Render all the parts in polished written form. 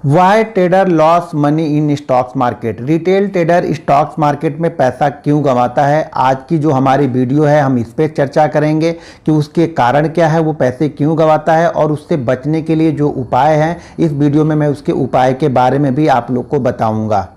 Y trader loss money in stocks market. Retail trader stocks market में पैसा क्यों गंवाता है, आज की जो हमारी वीडियो है हम इस पे चर्चा करेंगे कि उसके कारण क्या है, वो पैसे क्यों गंवाता है और उससे बचने के लिए जो उपाय हैं इस वीडियो में मैं उसके उपाय के बारे में भी आप लोग को बताऊंगा।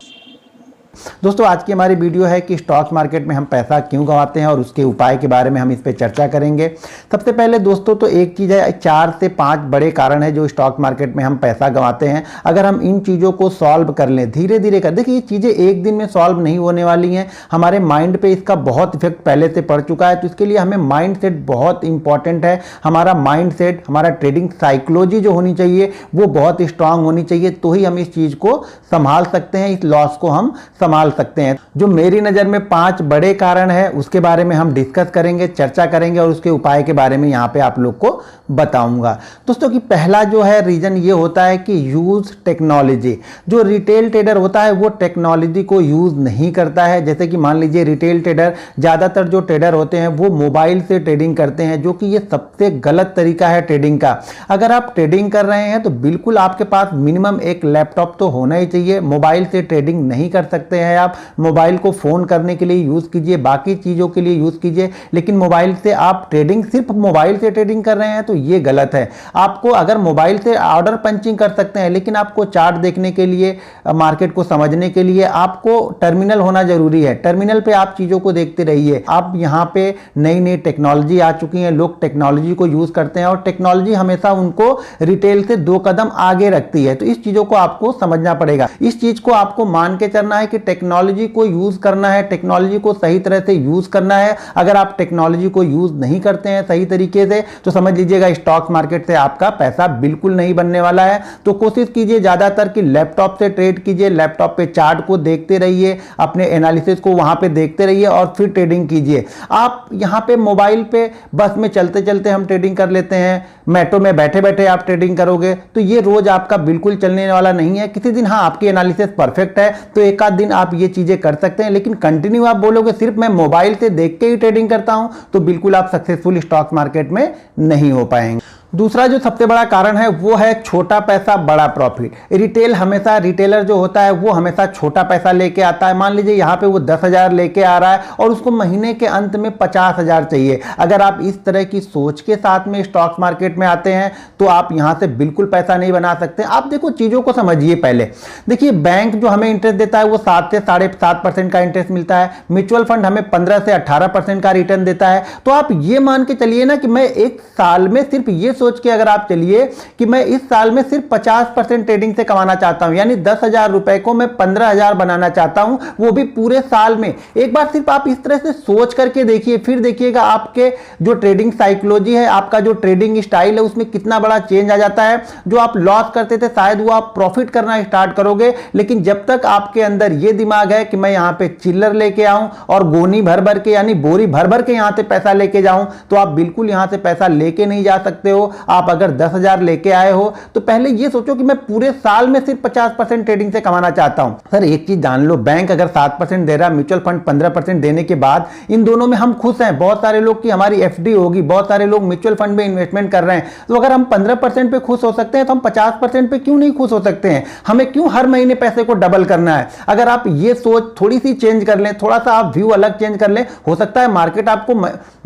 दोस्तों आज की हमारी वीडियो है कि स्टॉक मार्केट में हम पैसा क्यों गंवाते हैं और उसके उपाय के बारे में हम इस पे चर्चा करेंगे। सबसे पहले दोस्तों तो एक चीज़ है, 4 से 5 बड़े कारण है जो स्टॉक मार्केट में हम पैसा गंवाते हैं। अगर हम इन चीज़ों को सॉल्व कर लें, धीरे धीरे कर, देखिए ये चीज़ें एक दिन में सॉल्व नहीं होने वाली हैं। हमारे माइंड पे इसका बहुत इफेक्ट पहले से पड़ चुका है, तो इसके लिए हमें माइंड सेट बहुत इंपॉर्टेंट है। हमारा माइंड सेट, हमारा ट्रेडिंग साइकोलॉजी जो होनी चाहिए वो बहुत स्ट्रांग होनी चाहिए, तो ही हम इस चीज़ को संभाल सकते हैं, इस लॉस को हम संभाल सकते हैं। जो मेरी नज़र में 5 बड़े कारण है उसके बारे में हम डिस्कस करेंगे, चर्चा करेंगे और उसके उपाय के बारे में यहाँ पे आप लोग को बताऊंगा। दोस्तों कि पहला जो है रीजन ये होता है कि यूज टेक्नोलॉजी। जो रिटेल ट्रेडर होता है वो टेक्नोलॉजी को यूज नहीं करता है। जैसे कि मान लीजिए रिटेल ट्रेडर, ज़्यादातर जो ट्रेडर होते हैं वो मोबाइल से ट्रेडिंग करते हैं, जो कि ये सबसे गलत तरीका है ट्रेडिंग का। अगर आप ट्रेडिंग कर रहे हैं तो बिल्कुल आपके पास मिनिमम एक लैपटॉप तो होना ही चाहिए। मोबाइल से ट्रेडिंग नहीं कर सकते हैं आप, मोबाइल को फ़ोन करने के लिए यूज़ कीजिए, बाकी चीज़ों के लिए यूज़ कीजिए, लेकिन मोबाइल से आप ट्रेडिंग, सिर्फ मोबाइल से ट्रेडिंग कर रहे हैं तो ये गलत है। आपको अगर मोबाइल से ऑर्डर पंचिंग कर सकते हैं, लेकिन आपको चार्ट देखने के लिए, मार्केट को समझने के लिए आपको टर्मिनल होना जरूरी है। टर्मिनल पे आप चीज़ों को देखते रहिए। आप यहाँ पे नई नई टेक्नोलॉजी आ चुकी है, लोग टेक्नोलॉजी को यूज़ करते हैं और टेक्नोलॉजी हमेशा उनको रिटेल से 2 कदम आगे रखती है, तो इस चीज़ों को आपको समझना पड़ेगा। इस चीज़ को आपको मान के चलना है कि टेक्नोलॉजी को यूज करना है, टेक्नोलॉजी को सही तरह से यूज करना है। अगर आप टेक्नोलॉजी को यूज नहीं करते हैं सही तरीके से तो समझ लीजिएगा स्टॉक मार्केट से आपका पैसा बिल्कुल नहीं बनने वाला है। तो कोशिश कीजिए ज्यादातर कि लैपटॉप से ट्रेड कीजिए, लैपटॉप पे चार्ट को देखते रहिए, अपने एनालिसिस को वहां पे देखते रहिए और फिर ट्रेडिंग कीजिए। आप यहां पे मोबाइल पे बस में चलते चलते हम ट्रेडिंग कर लेते हैं, मेट्रो में बैठे बैठे आप ट्रेडिंग करोगे तो ये रोज आपका बिल्कुल चलने वाला नहीं है। किसी दिन हाँ आपकी एनालिसिस परफेक्ट है तो एक आध दिन आप ये चीजें कर सकते हैं, लेकिन कंटिन्यू आप बोलोगे सिर्फ मैं मोबाइल से देख के ही ट्रेडिंग करता हूं तो बिल्कुल आप सक्सेसफुल स्टॉक मार्केट में नहीं हो पाएंगे। दूसरा जो सबसे बड़ा कारण है वो है छोटा पैसा बड़ा प्रॉफिट। रिटेलर जो होता है वो हमेशा छोटा पैसा लेके आता है। मान लीजिए यहाँ पे वो 10,000 लेके आ रहा है और उसको महीने के अंत में 50,000 चाहिए। अगर आप इस तरह की सोच के साथ में स्टॉक मार्केट में आते हैं तो आप यहाँ से बिल्कुल पैसा नहीं बना सकते। आप देखो चीज़ों को समझिए पहले। देखिए बैंक जो हमें इंटरेस्ट देता है वो 7 से 7.5% का इंटरेस्ट मिलता है। म्यूचुअल फंड हमें 15 से 18% का रिटर्न देता है। तो आप ये मान के चलिए ना कि मैं एक साल में सिर्फ ये सोच के अगर आप चलिए कि मैं इस साल में सिर्फ 50% ट्रेडिंग से कमाना चाहता हूं, यानी 10,000 रुपए को मैं 15,000 बनाना चाहता हूं, वो भी पूरे साल में। एक बार सिर्फ आप इस तरह से सोच करके देखिए, फिर देखिएगा आपके जो ट्रेडिंग साइकोलॉजी है, आपका जो ट्रेडिंग स्टाइल है उसमें कितना बड़ा चेंज आ जाता है। जो आप लॉस करते थे शायद वो आप प्रॉफिट करना स्टार्ट करोगे, लेकिन जब तक आपके अंदर ये दिमाग है कि मैं यहां पे चिल्लर लेके आऊं और गोनी भर भर के यानी बोरी भर भर के यहां से पैसा लेके जाऊं, तो आप बिल्कुल यहां से पैसा लेके नहीं जा सकते हो। आप अगर 10,000 लेके आए हो तो पहले ये सोचो कि मैं पूरे साल में सिर्फ 50% ट्रेडिंग से कमाना चाहता हूं। सर एक चीज जान लो, बैंक अगर 7% दे रहा है, म्यूचुअल फंड 15% देने के बाद इन दोनों में हम खुश हैं। बहुत सारे लोग की हमारी एफडी होगी, बहुत सारे लोग म्यूचुअल फंड में इन्वेस्टमेंट कर रहे हैं। तो अगर हम 15% पे खुश हो सकते हैं तो हम 50% पे क्यों नहीं खुश हो सकते हैं? हमें क्यों हर महीने पैसे को डबल करना है? अगर आप ये सोच थोड़ी सी चेंज कर लें, थोड़ा सा आप व्यू अलग चेंज कर लें, हो सकता है मार्केट आपको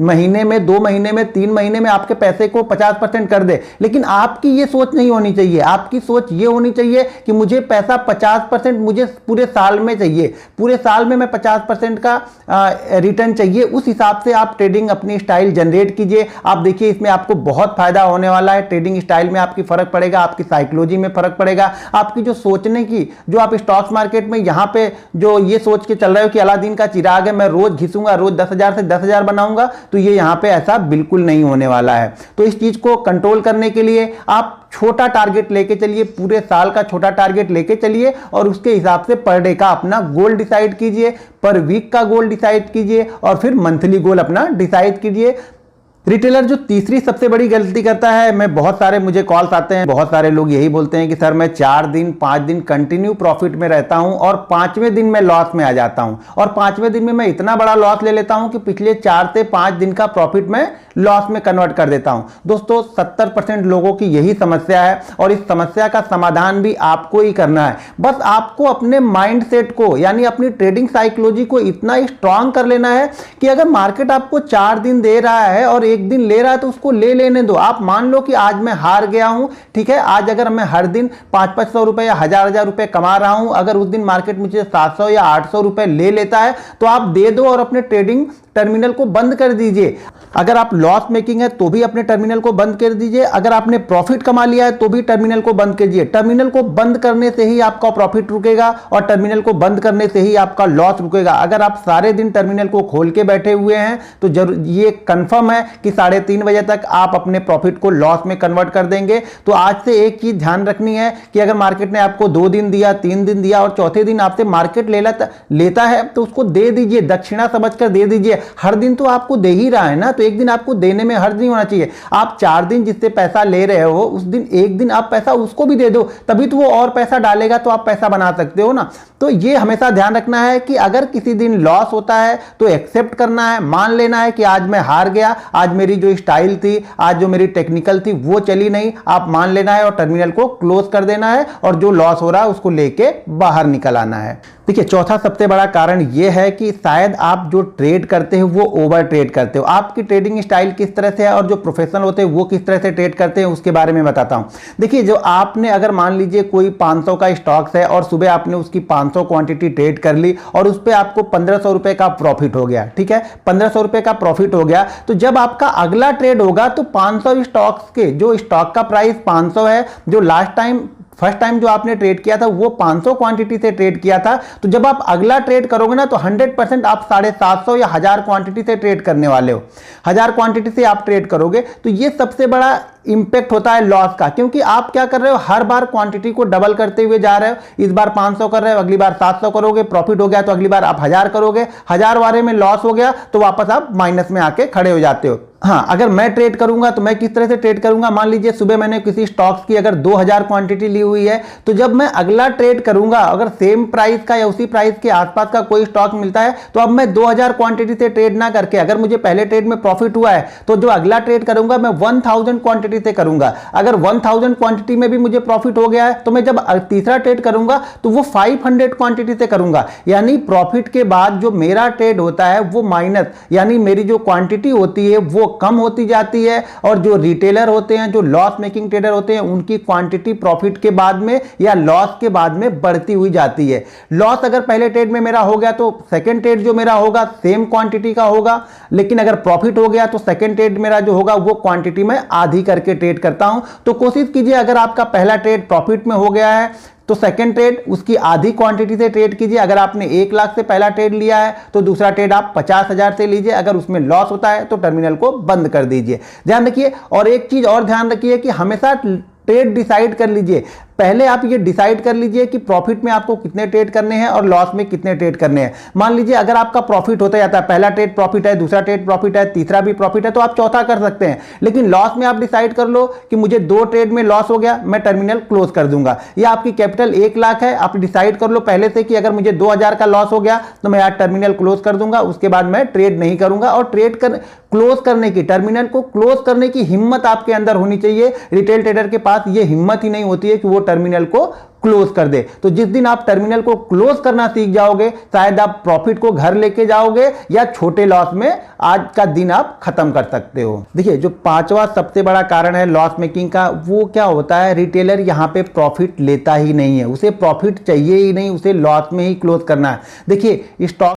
महीने में, 2 महीने में, 3 महीने में आपके पैसे को 50% कर दे। लेकिन आपकी ये सोच नहीं होनी चाहिए। आपकी सोच ये होनी चाहिए कि मुझे पैसा 50% मुझे पूरे साल में चाहिए, पूरे साल में मैं 50% का रिटर्न चाहिए। उस हिसाब से आप ट्रेडिंग अपनी स्टाइल जनरेट कीजिए। आप देखिए इसमें आपको बहुत फायदा होने वाला है। ट्रेडिंग स्टाइल में आपकी फर्क पड़ेगा, आपकी साइकोलॉजी में फर्क पड़ेगा, आपकी जो सोचने की, जो आप स्टॉक मार्केट में यहां पे जो ये सोच के चल रहे हो कि अलादीन का चिराग है, मैं रोज घिसूंगा, रोज 10,000 से 10,000 बनाऊंगा, तो ये यहां पे ऐसा बिल्कुल नहीं होने वाला है। तो इस चीज को कंट्रोल करने के लिए आप छोटा टारगेट लेके चलिए, पूरे साल का छोटा टारगेट लेके चलिए और उसके हिसाब से पर डे का अपना गोल डिसाइड कीजिए, पर वीक का गोल डिसाइड कीजिए और फिर मंथली गोल अपना डिसाइड कीजिए। रिटेलर जो तीसरी सबसे बड़ी गलती करता है, मैं बहुत सारे मुझे कॉल्स आते हैं, बहुत सारे लोग यही बोलते हैं कि सर मैं 4 दिन 5 दिन कंटिन्यू प्रॉफिट में रहता हूं और 5वें दिन में लॉस में आ जाता हूं और 5वें दिन में मैं इतना बड़ा लॉस ले लेता हूं कि पिछले 4 से 5 दिन का प्रॉफिट मैं लॉस में कन्वर्ट कर देता हूं। दोस्तों 70% लोगों की यही समस्या है और इस समस्या का समाधान भी आपको ही करना है। बस आपको अपने माइंडसेट को यानी अपनी ट्रेडिंग साइकोलॉजी को इतना स्ट्रांग कर लेना है कि अगर मार्केट आपको 4 दिन दे रहा है और एक दिन ले रहा है तो उसको ले लेने दो। आप मान लो कि आज मैं हार गया हूं, ठीक है, आज अगर मैं हर दिन 500-500 रुपए या 1000-1000 रुपए कमा रहा हूं, अगर उस दिन मार्केट मुझे 700 या 800 रुपए ले लेता है तो आप दे दो और अपने ट्रेडिंग टर्मिनल को बंद कर दीजिए। अगर आप लॉस मेकिंग है तो भी अपने टर्मिनल को बंद कर दीजिए, अगर आपने प्रॉफिट कमा लिया है तो भी टर्मिनल को बंद कीजिए। टर्मिनल को बंद करने से ही आपका प्रॉफिट रुकेगा और टर्मिनल को बंद करने से ही आपका लॉस रुकेगा। अगर आप सारे दिन टर्मिनल को खोल के बैठे हुए हैं तो जरूर ये कंफर्म है कि 3:30 बजे तक आप अपने प्रॉफिट को लॉस में कन्वर्ट कर देंगे। तो आज से एक चीज ध्यान रखनी है कि अगर मार्केट ने आपको 2 दिन दिया, 3 दिन दिया और चौथे दिन आपसे मार्केट लेता है तो उसको दे दीजिए, दक्षिणा समझकर दे दीजिए। हर दिन तो आपको दे ही रहा है ना, तो एक दिन आपको देने में हर्ज नहीं होना चाहिए। आप 4 दिन जिससे पैसा ले रहे हो उस दिन एक दिन आप पैसा उसको भी दे दो, तभी तो वो और पैसा डालेगा तो आप पैसा बना सकते हो ना। तो ये हमेशा ध्यान रखना है कि अगर किसी दिन लॉस होता है तो एक्सेप्ट करना है, मान लेना है कि आज मैं हार गया, आज मेरी जो स्टाइल थी, आज जो मेरी टेक्निकल थी वो चली नहीं, आप मान लेना है और टर्मिनल को क्लोज कर देना है और जो लॉस हो रहा है उसको लेके बाहर निकल आना है। देखिए चौथा सबसे बड़ा कारण यह है कि शायद आप जो ट्रेड करते हो वो ओवर ट्रेड करते हो। आपकी ट्रेडिंग स्टाइल किस तरह से है और जो प्रोफेशनल होते हैं वो किस तरह से ट्रेड करते हैं उसके बारे में बताता हूं। देखिए जो आपने अगर मान लीजिए कोई 500 का स्टॉक्स है और सुबह आपने उसकी 500 क्वांटिटी ट्रेड कर ली और उस पर आपको 1500 रुपए का प्रॉफिट हो गया, ठीक है, 1500 रुपए का प्रॉफिट हो गया, तो जब आपका अगला ट्रेड होगा तो 500 स्टॉक्स के जो स्टॉक का प्राइस 500 है, जो फर्स्ट टाइम जो आपने ट्रेड किया था वो 500 क्वांटिटी से ट्रेड किया था, तो जब आप अगला ट्रेड करोगे ना तो 100% आप 750 या 1000 क्वांटिटी से ट्रेड करने वाले हो। 1000 क्वांटिटी से आप ट्रेड करोगे तो ये सबसे बड़ा इंपैक्ट होता है लॉस का, क्योंकि आप क्या कर रहे हो, हर बार क्वांटिटी को डबल करते हुए जा रहे हो। इस बार 500 कर रहे हो, अगली बार 700 करोगे, प्रॉफिट हो गया तो अगली बार आप 1000 करोगे, 1000 वारे में लॉस हो गया तो वापस आप माइनस में आके खड़े हो जाते हो। हाँ, अगर मैं ट्रेड करूंगा तो मैं किस तरह से ट्रेड करूंगा, मान लीजिए सुबह मैंने किसी स्टॉक्स की अगर 2000 क्वांटिटी ली हुई है, तो जब मैं अगला ट्रेड करूंगा अगर सेम प्राइस का या उसी प्राइस के आसपास का कोई स्टॉक मिलता है तो अब मैं 2000 क्वांटिटी से ट्रेड ना करके, अगर मुझे पहले ट्रेड में प्रॉफिट हुआ है तो जो अगला ट्रेड करूंगा मैं 1000 क्वांटिटी से करूंगा। अगर 1000 क्वांटिटी में भी मुझे प्रॉफिट हो गया है तो मैं जब तीसरा ट्रेड करूंगा तो वो 500 क्वांटिटी से करूंगा। यानी प्रॉफिट के बाद जो मेरा ट्रेड होता है वो माइनस, यानी मेरी जो क्वांटिटी होती है वो कम होती जाती है और जो रिटेलर होते हैं, जो लॉस मेकिंग ट्रेडर होते हैं, उनकी क्वांटिटी प्रॉफिट के बाद में या लॉस के बाद में बढ़ती हुई जाती है। लॉस अगर पहले ट्रेड में मेरा हो गया तो सेकंड ट्रेड जो मेरा होगा सेम क्वांटिटी का होगा, लेकिन अगर प्रॉफिट हो गया तो सेकंड ट्रेड मेरा जो होगा वो क्वांटिटी में आधी करके ट्रेड करता हूं। तो कोशिश कीजिए अगर आपका पहला ट्रेड प्रॉफिट में हो गया है तो सेकंड ट्रेड उसकी आधी क्वांटिटी से ट्रेड कीजिए। अगर आपने 1 लाख से पहला ट्रेड लिया है तो दूसरा ट्रेड आप 50,000 से लीजिए। अगर उसमें लॉस होता है तो टर्मिनल को बंद कर दीजिए। ध्यान रखिए, और एक चीज और ध्यान रखिए कि हमेशा ट्रेड डिसाइड कर लीजिए। पहले आप ये डिसाइड कर लीजिए कि प्रॉफिट में आपको कितने ट्रेड करने हैं और लॉस में कितने ट्रेड करने हैं। मान लीजिए अगर आपका प्रॉफिट होता जाता है, पहला ट्रेड प्रॉफिट है, दूसरा ट्रेड प्रॉफिट है, तीसरा भी प्रॉफिट है, तो आप चौथा कर सकते हैं। लेकिन लॉस में आप डिसाइड कर लो कि मुझे 2 ट्रेड में लॉस हो गया, मैं टर्मिनल क्लोज कर दूंगा। या आपकी कैपिटल 1 लाख है, आप डिसाइड कर लो पहले से कि अगर मुझे 2000 का लॉस हो गया तो मैं आज टर्मिनल क्लोज कर दूंगा, उसके बाद मैं ट्रेड नहीं करूंगा। और क्लोज करने की, टर्मिनल को क्लोज करने की हिम्मत आपके अंदर होनी चाहिए। रिटेल ट्रेडर के पास ये हिम्मत ही नहीं होती है कि वो टर्मिनल को क्लोज कर दे। तो जिस दिन आप टर्मिनल को क्लोज करना सीख जाओगे शायद आप प्रॉफिट को घर लेके जाओगे या छोटे लॉस में आज का दिन आप खत्म कर सकते हो। देखिए जो 5वां सबसे बड़ा कारण है लॉस मेकिंग का, वो क्या होता है, रिटेलर यहां पे प्रॉफिट लेता ही नहीं है, उसे प्रॉफिट चाहिए ही नहीं, उसे लॉस में ही क्लोज करना है। देखिए स्टॉक